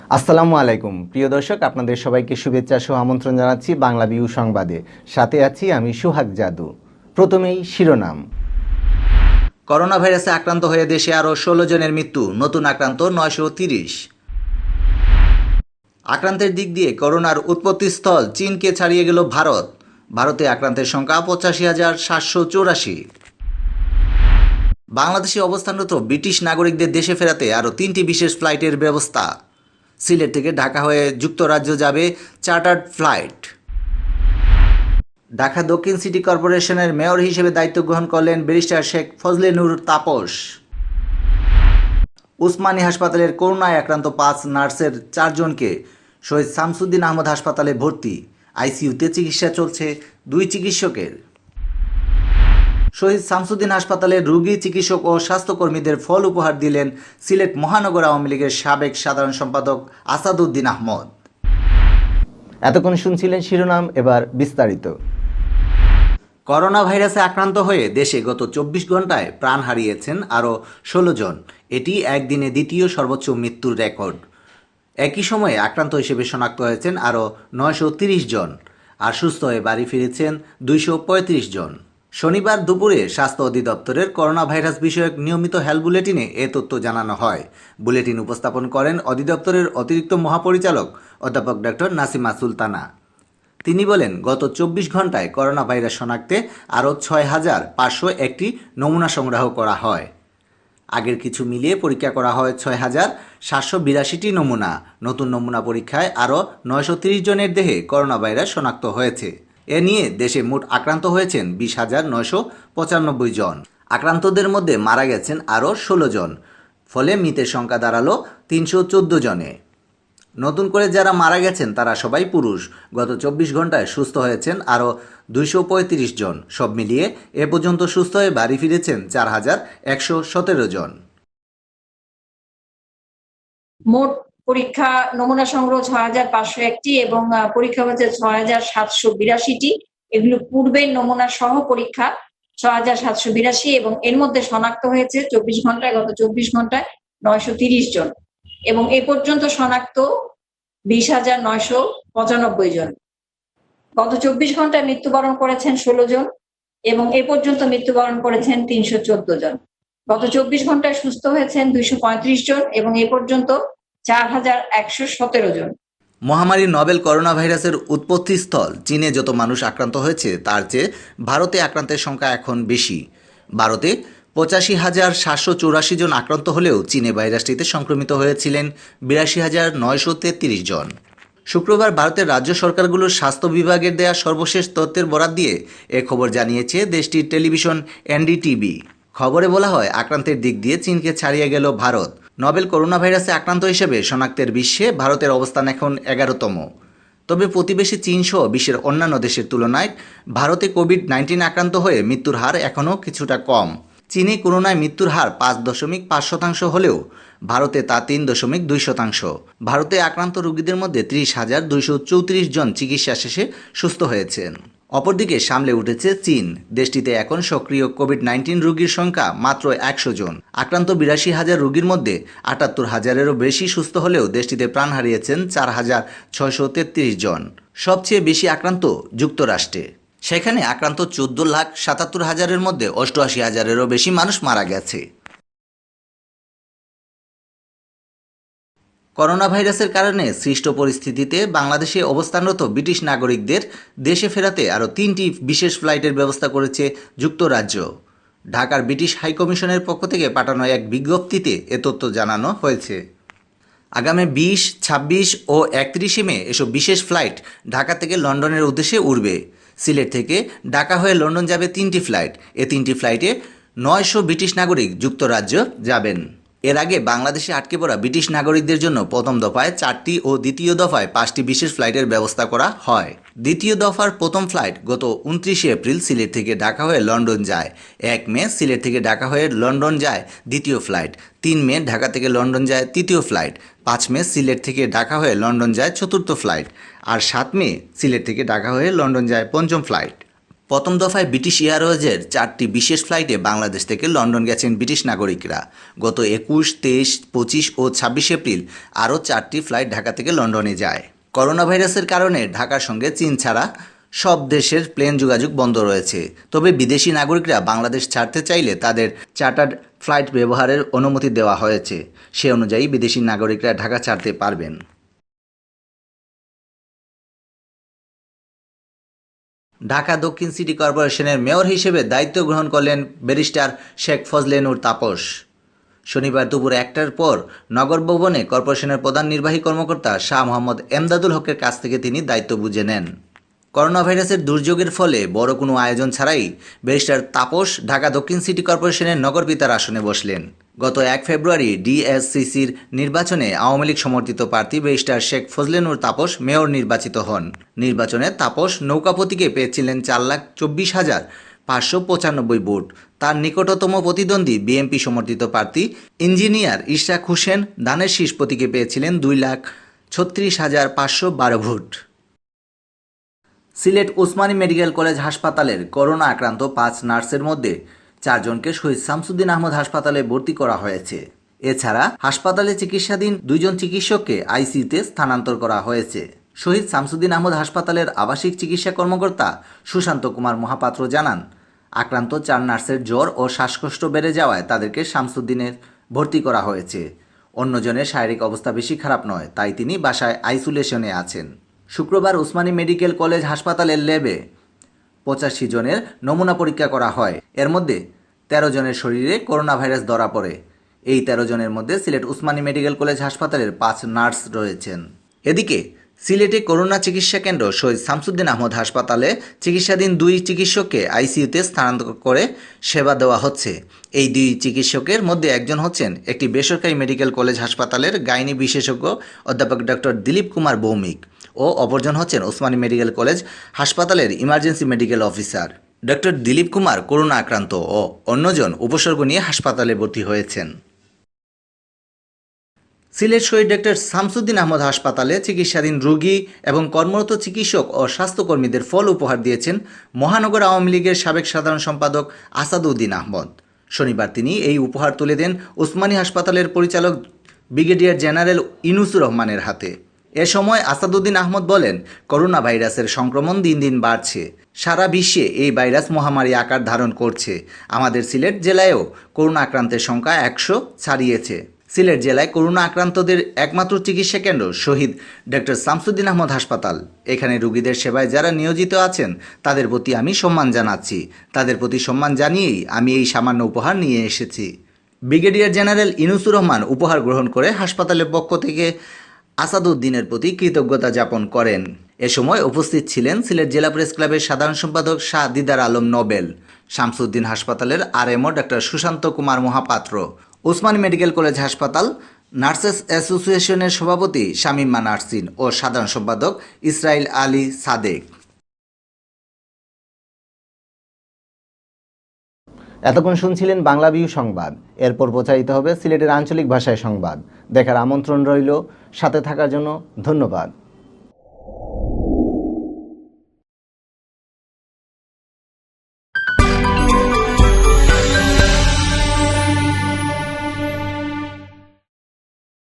আসসালামু আলাইকুম প্রিয় দর্শক, আপনাদের সবাইকে শুভেচ্ছা সহ আমন্ত্রণ জানাচ্ছি বাংলা বিউ সংবাদে। সাথে আছি আমি সোহাগ জাদু। প্রথমেই শিরোনাম। করোনা ভাইরাসে আক্রান্ত হয়ে দেশে আরও ১৬ জনের মৃত্যু, নতুন আক্রান্ত ৯৩০। আক্রান্তের দিক দিয়ে করোনার উৎপত্তিস্থল চীনকে ছাড়িয়ে গেল ভারত। ভারতে আক্রান্তের সংখ্যা ৮৫,৭৮৪। বাংলাদেশে অবস্থানরত ব্রিটিশ নাগরিকদের দেশে ফেরাতে আরও ৩টি বিশেষ ফ্লাইটের ব্যবস্থা। সিলেট থেকে ঢাকা হয়ে যুক্তরাজ্য যাবে চার্টার্ড ফ্লাইট। ঢাকা দক্ষিণ সিটি কর্পোরেশনের মেয়র হিসেবে দায়িত্ব গ্রহণ করলেন ব্যারিস্টার শেখ ফজলে নূর তাপস। উসমানী হাসপাতালের করোনায় আক্রান্ত ৫ নার্সের ৪ জনকে শহীদ শামসুদ্দিন আহমদ হাসপাতালে ভর্তি। আইসিইউতে চিকিৎসা চলছে ২ চিকিৎসকের। শহীদ শামসুদ্দিন হাসপাতালের রোগী, চিকিৎসক ও স্বাস্থ্যকর্মীদের ফল উপহার দিলেন সিলেট মহানগর আওয়ামী লীগের সাবেক সাধারণ সম্পাদক আসাদউদ্দিন আহমদ। এতক্ষণ শুনছিলেন শিরোনাম, এবার বিস্তারিত। করোনা ভাইরাসে আক্রান্ত হয়ে দেশে গত ২৪ ঘন্টায় প্রাণ হারিয়েছেন আরও ১৬ জন। এটি একদিনে দ্বিতীয় সর্বোচ্চ মৃত্যুর রেকর্ড। একই সময়ে আক্রান্ত হিসেবে শনাক্ত হয়েছেন আরও ৯৩০ জন, আর সুস্থ হয়ে বাড়ি ফিরেছেন ২৩৫ জন। শনিবার দুপুরে স্বাস্থ্য অধিদপ্তরের করোনা ভাইরাস বিষয়ক নিয়মিত হেলথ বুলেটিনে এ তথ্য জানানো হয়। বুলেটিন উপস্থাপন করেন অধিদপ্তরের অতিরিক্ত মহাপরিচালক অধ্যাপক ডক্টর নাসিমা সুলতানা। তিনি বলেন, গত ২৪ ঘন্টায় করোনা ভাইরাস শনাক্তে আরও ৬,৫০১টি নমুনা সংগ্রহ করা হয়। আগের কিছু মিলিয়ে পরীক্ষা করা হয় ৬,৭৮২টি নমুনা। নতুন নমুনা পরীক্ষায় আরও ৯৩০ জনের দেহে করোনা ভাইরাস শনাক্ত হয়েছে। এ নিয়ে দেশে মোট আক্রান্ত হয়েছেন ২০,৯৯৫ জন। আক্রান্তদের মধ্যে মারা গেছেন আরও ১৬ জন, ফলে মৃতের সংখ্যা দাঁড়ালো ৩১৪ জনে। নতুন করে যারা মারা গেছেন তারা সবাই পুরুষ। গত ২৪ ঘন্টায় সুস্থ হয়েছেন আরও ২৩৫ জন। সব মিলিয়ে এ পর্যন্ত সুস্থ হয়ে বাড়ি ফিরেছেন ৪,১১৭ জন। মোট পরীক্ষা নমুনা সংগ্রহ ৬,৫০১টি এবং পরীক্ষা হয়েছে ৬,৭৮২টি। এগুলো পূর্বের নমুনা সহ পরীক্ষা ৬,৭৮২ এবং এর মধ্যে শনাক্ত হয়েছে ২৪ ঘন্টায় গত ২৪ ঘন্টায় ৯৩০ জন এবং এ পর্যন্ত শনাক্ত ২০,৯৯৫ জন। গত ২৪ ঘন্টায় মৃত্যুবরণ করেছেন ১৬ জন এবং এ পর্যন্ত মৃত্যুবরণ করেছেন ৩১৪ জন। গত ২৪ ঘন্টায় সুস্থ হয়েছেন ২৩৫ জন এবং এ পর্যন্ত ৪,১১৭ জন। মহামারী নভেল করোনা ভাইরাসের উৎপত্তিস্থল চীনে যত মানুষ আক্রান্ত হয়েছে তার চেয়ে ভারতে আক্রান্তের সংখ্যা এখন বেশি। ভারতে ৮৫,৭৮৪ জন আক্রান্ত হলেও চীনে ভাইরাসটিতে সংক্রমিত হয়েছিলেন ৮২,৯৩৩ জন। শুক্রবার ভারতের রাজ্য সরকারগুলোর স্বাস্থ্য বিভাগের দেয়া সর্বশেষ তথ্যের বরাত দিয়ে এ খবর জানিয়েছে দেশটির টেলিভিশন এনডিটিভি। খবরে বলা হয়, আক্রান্তের দিক দিয়ে চীনকে ছাড়িয়ে গেল ভারত। নভেল করোনা ভাইরাসে আক্রান্ত হিসেবে শনাক্তের বিশ্বে ভারতের অবস্থান এখন ১১তম। তবে প্রতিবেশী চীনসহ বিশ্বের অন্যান্য দেশের তুলনায় ভারতে কোভিড-১৯ আক্রান্ত হয়ে মৃত্যুর হার এখনও কিছুটা কম। চীনে করোনায় মৃত্যুর হার ৫.৫% হলেও ভারতে তা ৩.২%। ভারতে আক্রান্ত রোগীদের মধ্যে ৩০,২৩৪ জন চিকিৎসা শেষে সুস্থ হয়েছেন। অপরদিকে সামলে উঠেছে চীন। দেশটিতে এখন সক্রিয় কোভিড-১৯ রোগীর সংখ্যা মাত্র ১০০ জন। আক্রান্ত ৮২,০০০ রোগীর মধ্যে ৭৮,০০০-এরও বেশি সুস্থ হলেও দেশটিতে প্রাণ হারিয়েছেন ৪,৬৩৩ জন। সবচেয়ে বেশি আক্রান্ত যুক্তরাষ্ট্রে। সেখানে আক্রান্ত ১৪,৭৭,০০০-এর মধ্যে ৮৮,০০০-এরও বেশি মানুষ মারা গেছে। করোনা ভাইরাসের কারণে সৃষ্ট পরিস্থিতিতে বাংলাদেশে অবস্থানরত ব্রিটিশ নাগরিকদের দেশে ফেরাতে আরও ৩টি বিশেষ ফ্লাইটের ব্যবস্থা করেছে যুক্তরাজ্য। ঢাকার ব্রিটিশ হাইকমিশনের পক্ষ থেকে পাঠানো এক বিজ্ঞপ্তিতে এ তথ্য জানানো হয়েছে। আগামী ২০, ২৬ ও ৩১ মে এসব বিশেষ ফ্লাইট ঢাকা থেকে লন্ডনের উদ্দেশ্যে উড়বে। সিলেট থেকে ঢাকা হয়ে লন্ডন যাবে ৩টি ফ্লাইট। এ ৩টি ফ্লাইটে ৯০০ ব্রিটিশ নাগরিক যুক্তরাজ্য যাবেন। এর আগে বাংলাদেশে আটকে পড়া ব্রিটিশ নাগরিকদের জন্য প্রথম দফায় ৪টি ও দ্বিতীয় দফায় ৫টি বিশেষ ফ্লাইটের ব্যবস্থা করা হয়। দ্বিতীয় দফার প্রথম ফ্লাইট গত ২৯ এপ্রিল সিলেট থেকে ঢাকা হয়ে লন্ডন যায়। ১ মে সিলেট থেকে ঢাকা হয়ে লন্ডন যায় দ্বিতীয় ফ্লাইট। ৩ মে ঢাকা থেকে লন্ডন যায় তৃতীয় ফ্লাইট। ৫ মে সিলেট থেকে ঢাকা হয়ে লন্ডন যায় চতুর্থ ফ্লাইট। আর ৭ মে সিলেট থেকে ঢাকা হয়ে লন্ডন যায় পঞ্চম ফ্লাইট। প্রথম দফায় ব্রিটিশ এয়ারওয়েজের 4টি বিশেষ ফ্লাইটে বাংলাদেশ থেকে লন্ডন গেছেন ব্রিটিশ নাগরিকরা। গত 21, 23, 25 ও 26 এপ্রিল আরও 4টি ফ্লাইট ঢাকা থেকে লন্ডনে যায়। করোনা ভাইরাসের কারণে ঢাকার সঙ্গে চীন ছাড়া সব দেশের প্লেন যোগাযোগ বন্ধ রয়েছে। তবে বিদেশি নাগরিকরা বাংলাদেশ ছাড়তে চাইলে তাদের চার্টার্ড ফ্লাইট ব্যবহারের অনুমতি দেওয়া হয়েছে। সে অনুযায়ী বিদেশি নাগরিকরা ঢাকা ছাড়তে পারবেন। ঢাকা দক্ষিণ সিটি কর্পোরেশনের মেয়র হিসেবে দায়িত্ব গ্রহণ করলেন ব্যারিস্টার শেখ ফজলে নূর তাপস। শনিবার দুপুর 1টার পর নগর ভবনে কর্পোরেশনের প্রধান নির্বাহী কর্মকর্তা শাহ মোহাম্মদ এমদাদুল হকের কাছ থেকে তিনি দায়িত্ব বুঝে নেন। করোনা ভাইরাসের দুর্যোগের ফলে বড় কোনো আয়োজন ছাড়াই ব্যারিস্টার তাপস ঢাকা দক্ষিণ সিটি কর্পোরেশনের নগরপিতার আসনে বসলেন। গত 1 ফেব্রুয়ারি ডিএসসিসির নির্বাচনে আওয়ামী লীগ সমর্থিত প্রার্থী ব্যারিস্টার শেখ ফজলে নূর তাপস মেয়র নির্বাচিত হন। নির্বাচনে তাপস নৌকা প্রতীকে পেয়েছিলেন 4,24,595 ভোট। তার নিকটতম প্রতিদ্বন্দ্বী বিএনপি সমর্থিত প্রার্থী ইঞ্জিনিয়ার ইশরাক হোসেন ধানের শীষ প্রতীকে পেয়েছিলেন 2,36,512 vote. Sylhet Osmani medical college হাসপাতালের করোনা আক্রান্ত 5 নার্সের মধ্যে 4 জনকে শহীদ শামসুদ্দিন আহমদ হাসপাতালে ভর্তি করা হয়েছে। এছাড়া হাসপাতালে চিকিৎসাধীন 2 জন চিকিৎসককে আইসিইউতে স্থানান্তর করা হয়েছে। শহীদ শামসুদ্দিন আহমদ হাসপাতালের আবাসিক চিকিৎসা কর্মকর্তা সুশান্ত কুমার মহাপাত্র জানান, আক্রান্ত 4 নার্সের জ্বর ও শ্বাসকষ্ট বেড়ে যাওয়ায় তাদেরকে শামসুদ্দিনের ভর্তি করা হয়েছে। অন্যজনের শারীরিক অবস্থা বেশি খারাপ নয়, তাই তিনি বাসায় আইসোলেশনে আছেন। শুক্রবার ওসমানী মেডিকেল কলেজ হাসপাতালের ল্যাবে 85 জনের নমুনা পরীক্ষা করা হয়। এর মধ্যে 13 জনের শরীরে করোনা ভাইরাস ধরা পড়ে। এই 13 জনের মধ্যে সিলেট ওসমানী মেডিকেল কলেজ হাসপাতালের 5 নার্স রয়েছেন। এদিকে সিলেটে করোনা চিকিৎসা কেন্দ্র শহীদ শামসুদ্দিন আহমদ হাসপাতালে চিকিৎসাধীন 2 চিকিৎসককে আইসিইউতে স্থানান্তর করে সেবা দেওয়া হচ্ছে। এই 2 চিকিৎসকের মধ্যে একজন হচ্ছেন একটি বেসরকারি মেডিকেল কলেজ হাসপাতালের গাইনি বিশেষজ্ঞ অধ্যাপক ডক্টর দিলীপ কুমার ভৌমিক ও অপরজন হচ্ছেন ওসমানী মেডিকেল কলেজ হাসপাতালের emergency medical officer. Doctor Dilip Kumar corona আক্রান্ত ও অন্যজন উপসর্গ নিয়ে হাসপাতালে ভর্তি হয়েছেন। সিলেট শহীদ ডক্টর শামসুদ্দিন আহমদ হাসপাতালে চিকিৎসাধীন রোগী এবং কর্মরত চিকিৎসক ও স্বাস্থ্যকর্মীদের ফল উপহার দিয়েছেন মহানগর আওয়ামী লীগের সাবেক সাধারণ সম্পাদক আসাদউদ্দিন আহমদ। শনিবার তিনি এই উপহার তুলে দেন ওসমানী হাসপাতালের পরিচালক ব্রিগেডিয়ার জেনারেল ইনুসুর রহমানের হাতে। এ সময় আসাদউদ্দিন আহমদ বলেন, করোনা ভাইরাসের সংক্রমণ দিন দিন বাড়ছে। সারা বিশ্বে এই ভাইরাস মহামারী আকার ধারণ করছে। আমাদের সিলেট জেলায়ও করোনা আক্রান্তের সংখ্যা 100 ছাড়িয়েছে। সিলেট জেলায় করোনা আক্রান্তদের একমাত্র চিকিৎসা কেন্দ্র শহীদ ডক্টর শামসুদ্দিন আহমদ হাসপাতাল। এখানে রোগীদের সেবায় যারা নিয়োজিত আছেন তাদের প্রতি আমি সম্মান জানাচ্ছি। তাদের প্রতি সম্মান জানিয়েই আমি এই সামান্য উপহার নিয়ে এসেছি। ব্রিগেডিয়ার জেনারেল ইনুসুর রহমান উপহার গ্রহণ করে হাসপাতালের পক্ষ থেকে আসাদউদ্দিনের প্রতি কৃতজ্ঞতা জ্ঞাপন করেন। এ সময় উপস্থিত ছিলেন সিলেট জেলা প্রেস ক্লাবের সাধারণ সম্পাদক শাহ দিদার আলম নোবেল, শামসুদ্দিন হাসপাতালের RMO doctor Sushanta Kumar Mahapatra, Osmani medical college হাসপাতাল নার্সেস অ্যাসোসিয়েশনের সভাপতি শামীমা নার্সিন ও সাধারণ সম্পাদক ইসরাইল আলী সাদেক। এতক্ষণ শুনছিলেন বাংলা ভিউ সংবাদ। এরপর প্রচারিত হবে সিলেটের আঞ্চলিক ভাষায় সংবাদ। দেখার আমন্ত্রণ রইল। সাথে থাকার জন্য ধন্যবাদ।